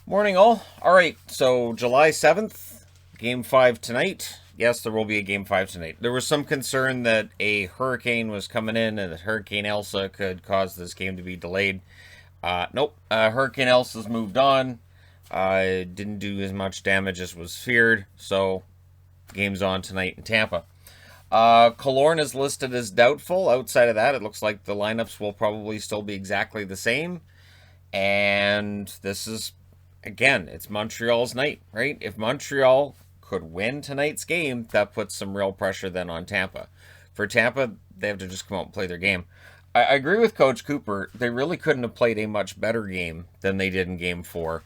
Morning, all. All right, so July 7th, game 5 tonight. Yes, there will be a game 5 tonight. There was some concern that a hurricane was coming in and that Hurricane Elsa could cause this game to be delayed. Nope, Hurricane Elsa's moved on. Didn't do as much damage as was feared, so game's on tonight in Tampa. Killorn is listed as doubtful. Outside of that, it looks like the lineups will probably still be exactly the same. And this is, again, it's Montreal's night, right? If Montreal could win tonight's game, that puts some real pressure then on Tampa. For Tampa, they have to just come out and play their game. I agree with Coach Cooper. They really couldn't have played a much better game than they did in game 4.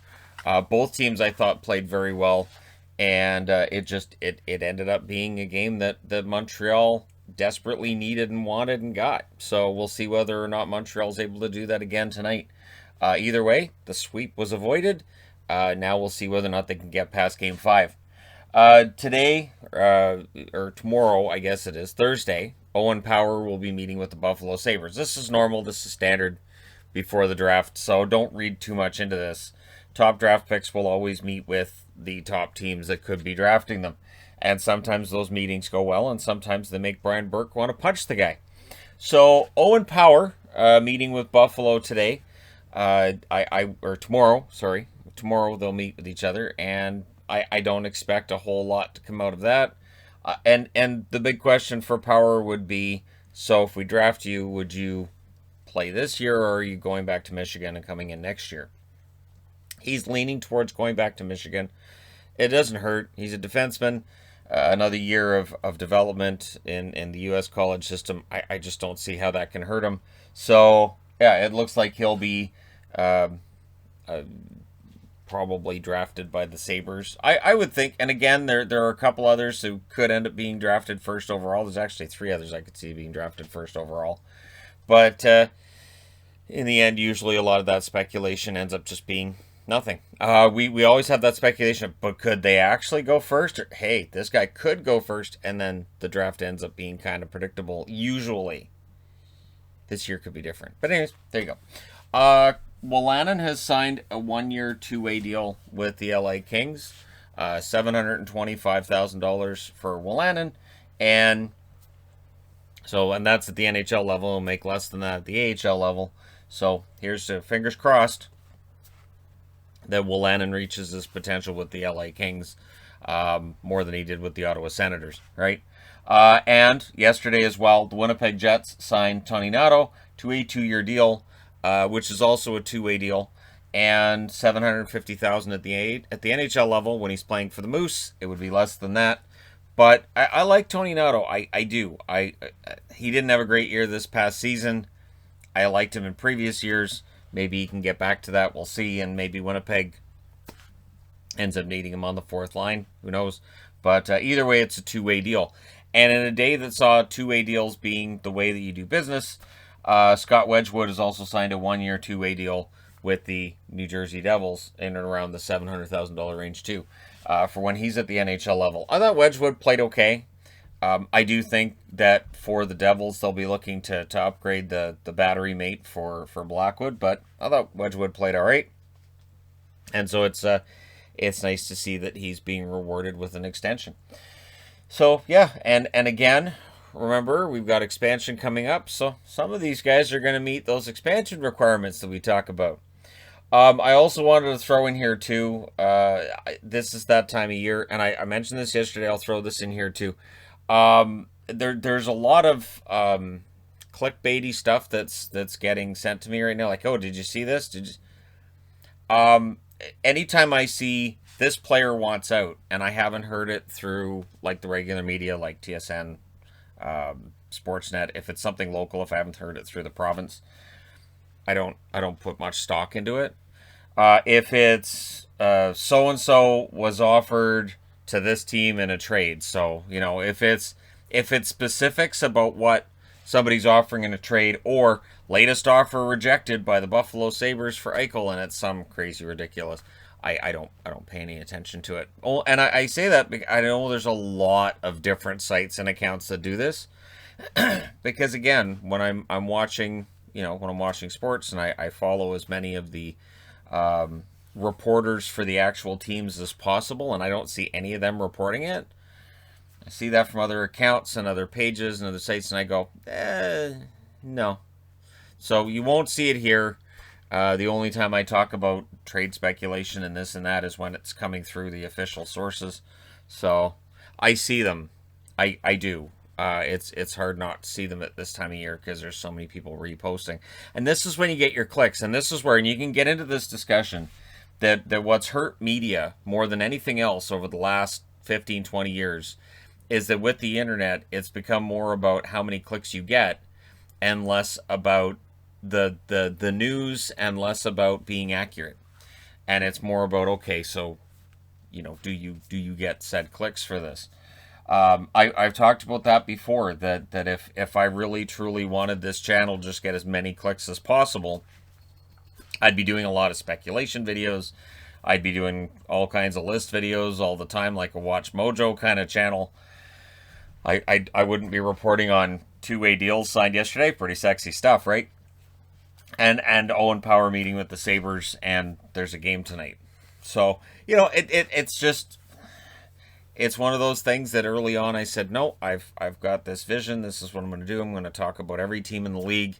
Both teams, I thought, played very well. And it ended up being a game that Montreal desperately needed and wanted and got. So we'll see whether or not Montreal's able to do that again tonight. Either way, the sweep was avoided. Now we'll see whether or not they can get past game 5. Today, or tomorrow, I guess it is, Thursday, Owen Power will be meeting with the Buffalo Sabres. This is normal. This is standard before the draft, so don't read too much into this. Top draft picks will always meet with the top teams that could be drafting them. And sometimes those meetings go well, and sometimes they make Brian Burke want to punch the guy. So, Owen Power meeting with Buffalo today. Or tomorrow, sorry. Tomorrow they'll meet with each other, and I don't expect a whole lot to come out of that. And the big question for Power would be, so if we draft you, would you play this year, or are you going back to Michigan and coming in next year? He's leaning towards going back to Michigan. It doesn't hurt. He's a defenseman. Another year of development in the U.S. college system. I just don't see how that can hurt him. So, yeah, it looks like he'll be uh, uh, probably drafted by the Sabres. I would think, and again, there are a couple others who could end up being drafted first overall. There's actually 3 others I could see being drafted first overall. But in the end, usually a lot of that speculation ends up just being nothing. We always have that speculation, but could they actually go first? Or, hey, this guy could go first, and then the draft ends up being kind of predictable, usually. This year could be different. But anyways, there you go. Wolanin has signed a 1-year, 2-way deal with the LA Kings. $725,000 for Wolanin. And that's at the NHL level. He'll make less than that at the AHL level. So here's to fingers crossed that Wolanin reaches his potential with the LA Kings more than he did with the Ottawa Senators, right? And yesterday as well, the Winnipeg Jets signed Tony Nato to a 2-year deal, which is also a 2-way deal, and $750,000 at the NHL level. When he's playing for the Moose, it would be less than that. But I like Tony Nato. I do. He didn't have a great year this past season. I liked him in previous years. Maybe he can get back to that. We'll see. And maybe Winnipeg ends up needing him on the 4th line. Who knows? But either way, it's a 2-way deal. And in a day that saw 2-way deals being the way that you do business, Scott Wedgwood has also signed a 1-year, 2-way deal with the New Jersey Devils in and around the $700,000 range too, for when he's at the NHL level. I thought Wedgwood played okay. I do think that for the Devils, they'll be looking to upgrade the battery mate for Blackwood, but I thought Wedgwood played all right. And so it's nice to see that he's being rewarded with an extension. So, yeah, and again, remember, we've got expansion coming up, so some of these guys are going to meet those expansion requirements that we talk about. I also wanted to throw in here, too, this is that time of year, and I mentioned this yesterday, I'll throw this in here, too. There's a lot of clickbaity stuff that's getting sent to me right now, like, oh, did you see this? Anytime I see this player wants out, and I haven't heard it through like the regular media, like TSN, Sportsnet. If it's something local, if I haven't heard it through the province, I don't put much stock into it. If it's so and so was offered to this team in a trade, so if it's specifics about what somebody's offering in a trade, or latest offer rejected by the Buffalo Sabres for Eichel, and it's some crazy ridiculous. I don't pay any attention to it. Oh, and I say that because I know there's a lot of different sites and accounts that do this. Because again, when I'm watching, when I'm watching sports, and I follow as many of the reporters for the actual teams as possible, and I don't see any of them reporting it. I see that from other accounts and other pages and other sites, and I go, no. So you won't see it here. The only time I talk about trade speculation and this and that is when it's coming through the official sources. So I see them. I do. It's hard not to see them at this time of year because there's so many people reposting. And this is when you get your clicks. And this is where, and you can get into this discussion, that what's hurt media more than anything else over the last 15, 20 years is that with the internet, it's become more about how many clicks you get and less about the news and less about being accurate. And it's more about, okay, so, do you get said clicks for this? I've talked about that before, that if I really truly wanted this channel just get as many clicks as possible, I'd be doing a lot of speculation videos. I'd be doing all kinds of list videos all the time, like a Watch Mojo kind of channel. I wouldn't be reporting on two-way deals signed yesterday. Pretty sexy stuff, right? And Owen Power meeting with the Sabres, and there's a game tonight. So, it's just, it's one of those things that early on I said, no, I've got this vision. This is what I'm going to do. I'm going to talk about every team in the league,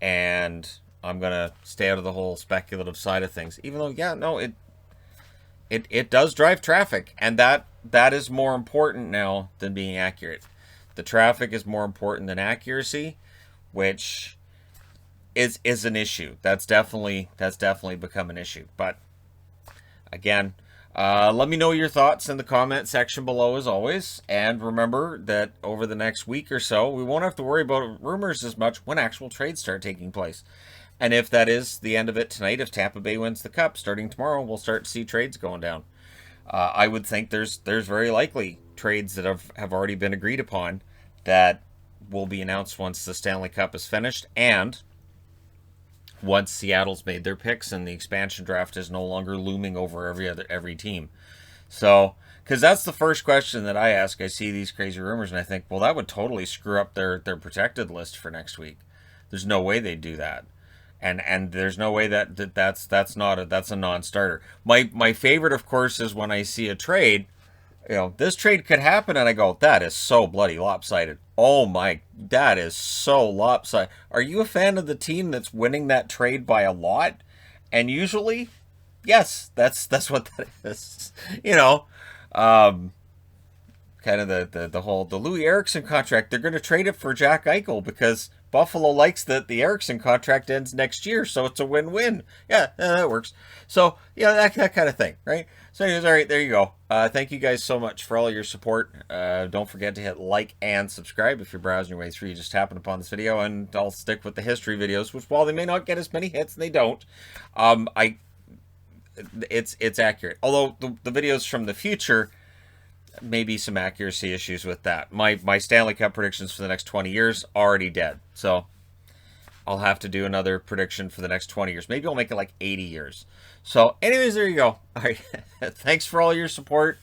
and I'm going to stay out of the whole speculative side of things. Even though, it does drive traffic, and that is more important now than being accurate. The traffic is more important than accuracy, which is an issue. That's definitely become an issue. But again, let me know your thoughts in the comment section below as always. And remember that over the next week or so, we won't have to worry about rumors as much when actual trades start taking place. And if that is the end of it tonight, if Tampa Bay wins the Cup, starting tomorrow, we'll start to see trades going down. I would think there's very likely trades that have already been agreed upon that will be announced once the Stanley Cup is finished, and once Seattle's made their picks and the expansion draft is no longer looming over every team. So, because that's the first question that I ask. I see these crazy rumors and I think, well, that would totally screw up their protected list for next week. There's no way they'd do that. And there's no way that's a non-starter. My favorite, of course, is when I see a trade. This trade could happen, and I go, that is so bloody lopsided. Oh my, that is so lopsided. Are you a fan of the team that's winning that trade by a lot? And usually, yes, that's what that is. Kind of the Louis Eriksson contract. They're going to trade it for Jack Eichel because Buffalo likes that the Eriksson contract ends next year, so it's a win-win. Yeah, that works. So, that kind of thing, right? So anyways, all right, there you go. Thank you guys so much for all your support. Don't forget to hit like and subscribe if you're browsing your way through. You just happened upon this video, and I'll stick with the history videos, which while they may not get as many hits, and they don't, it's accurate. Although the videos from the future, maybe some accuracy issues with that. My Stanley Cup predictions for the next 20 years already dead. So I'll have to do another prediction for the next 20 years. Maybe I'll make it like 80 years. So anyways, there you go. All right. Thanks for all your support.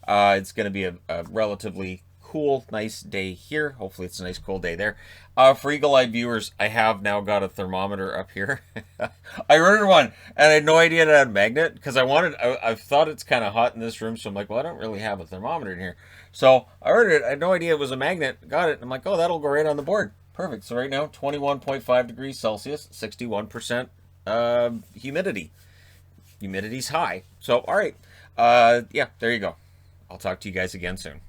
It's going to be a relatively cool, nice day here. Hopefully it's a nice, cool day there. For eagle-eyed viewers, I have now got a thermometer up here. I ordered one, and I had no idea it had a magnet, because I thought it's kind of hot in this room, so I'm like, well, I don't really have a thermometer in here. So I ordered it. I had no idea it was a magnet. Got it. I'm like, oh, that'll go right on the board. Perfect. So right now, 21.5 degrees Celsius, 61% humidity. Humidity's high. So, all right. Yeah, there you go. I'll talk to you guys again soon.